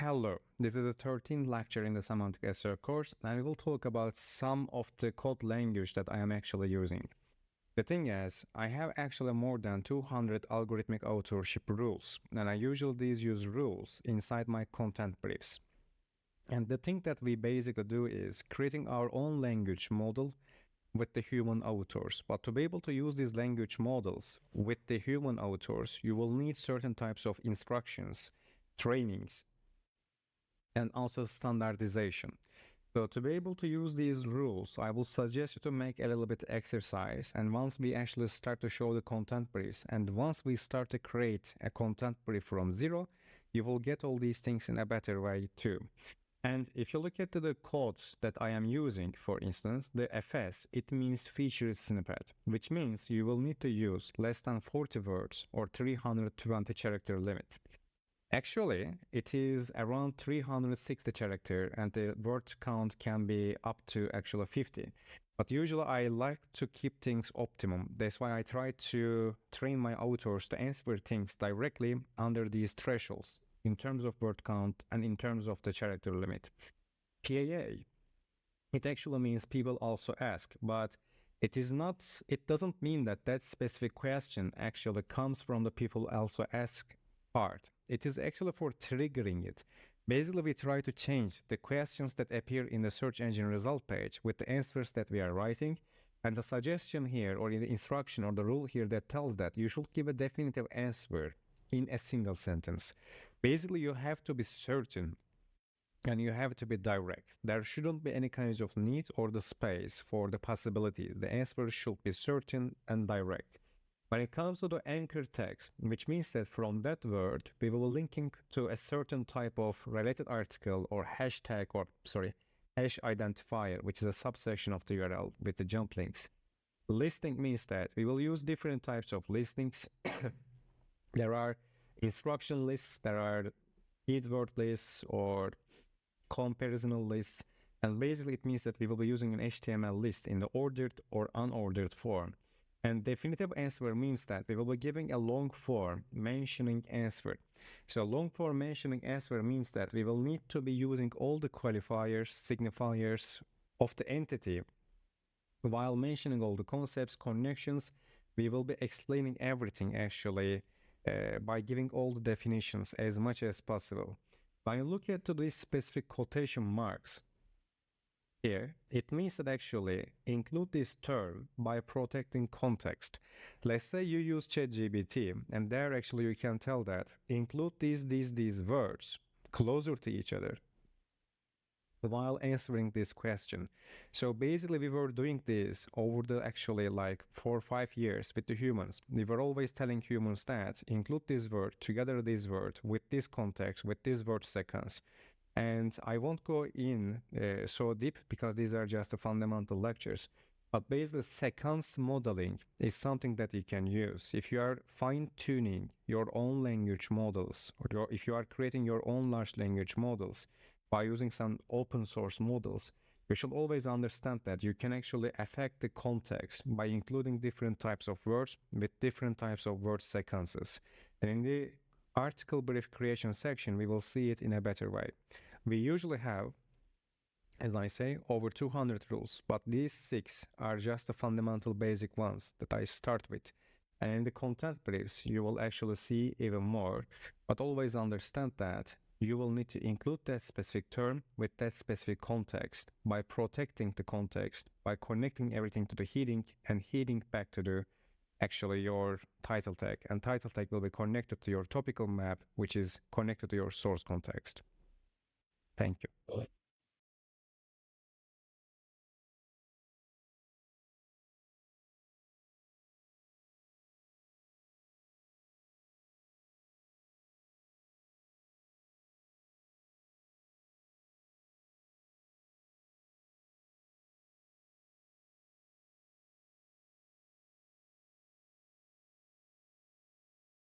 Hello, this is the 13th lecture in the Semantic SEO course, and we will talk about some of the code language that I am actually using. The thing is, I have actually more than 200 algorithmic authorship rules, and I usually use rules inside my content briefs. And the thing that we basically do is creating our own language model with the human authors. But to be able to use these language models with the human authors, you will need certain types of instructions, trainings, and also standardization. So to be able to use these rules, I will suggest you to make a little bit exercise. And once we actually start to show the content briefs, and once we start to create a content brief from zero, you will get all these things in a better way too. And if you look at the codes that I am using, for instance, the FS, it means featured snippet, which means you will need to use less than 40 words or 320 character limit. Actually, it is around 360 character and the word count can be up to actually 50. But usually I like to keep things optimum. That's why I try to train my authors to answer things directly under these thresholds in terms of word count and in terms of the character limit. PAA, it actually means people also ask, but it doesn't mean that that specific question actually comes from the people also ask part. It is actually for triggering it. Basically, we try to change the questions that appear in the search engine result page with the answers that we are writing. And the suggestion here, or in the instruction or the rule here that tells that you should give a definitive answer in a single sentence. Basically, you have to be certain and you have to be direct. There shouldn't be any kinds of need or the space for the possibilities. The answer should be certain and direct. When it comes to the anchor text, which means that from that word, we will be linking to a certain type of related article or hashtag or, hash identifier, which is a subsection of the URL with the jump links. Listing means that we will use different types of listings. There are instruction lists, there are keyword lists or comparisonal lists. And basically it means that we will be using an HTML list in the ordered or unordered form. And definitive answer means that we will be giving a long form mentioning answer. So long form mentioning answer means that we will need to be using all the qualifiers, signifiers of the entity. While mentioning all the concepts, connections, we will be explaining everything actually by giving all the definitions as much as possible. When you look at these specific quotation marks, here, it means that actually include this term by protecting context. Let's say you use ChatGPT and there actually you can tell that include these words closer to each other while answering this question. So basically we were doing this over the actually like 4 or 5 years with the humans. We were always telling humans that include this word together this word with this context with this word sequence. And I won't go in so deep because these are just the fundamental lectures. But basically, sequence modeling is something that you can use. If you are fine-tuning your own language models, or if you are creating your own large language models by using some open source models, you should always understand that you can actually affect the context by including different types of words with different types of word sequences. And in the article brief creation section, we will see it in a better way. We usually have, as I say, over 200 rules, but these 6 are just the fundamental basic ones that I start with. And in the content briefs, you will actually see even more, but always understand that you will need to include that specific term with that specific context by protecting the context, by connecting everything to the heading and heading back to the actually your title tag, and title tag will be connected to your topical map, which is connected to your source context. Thank you.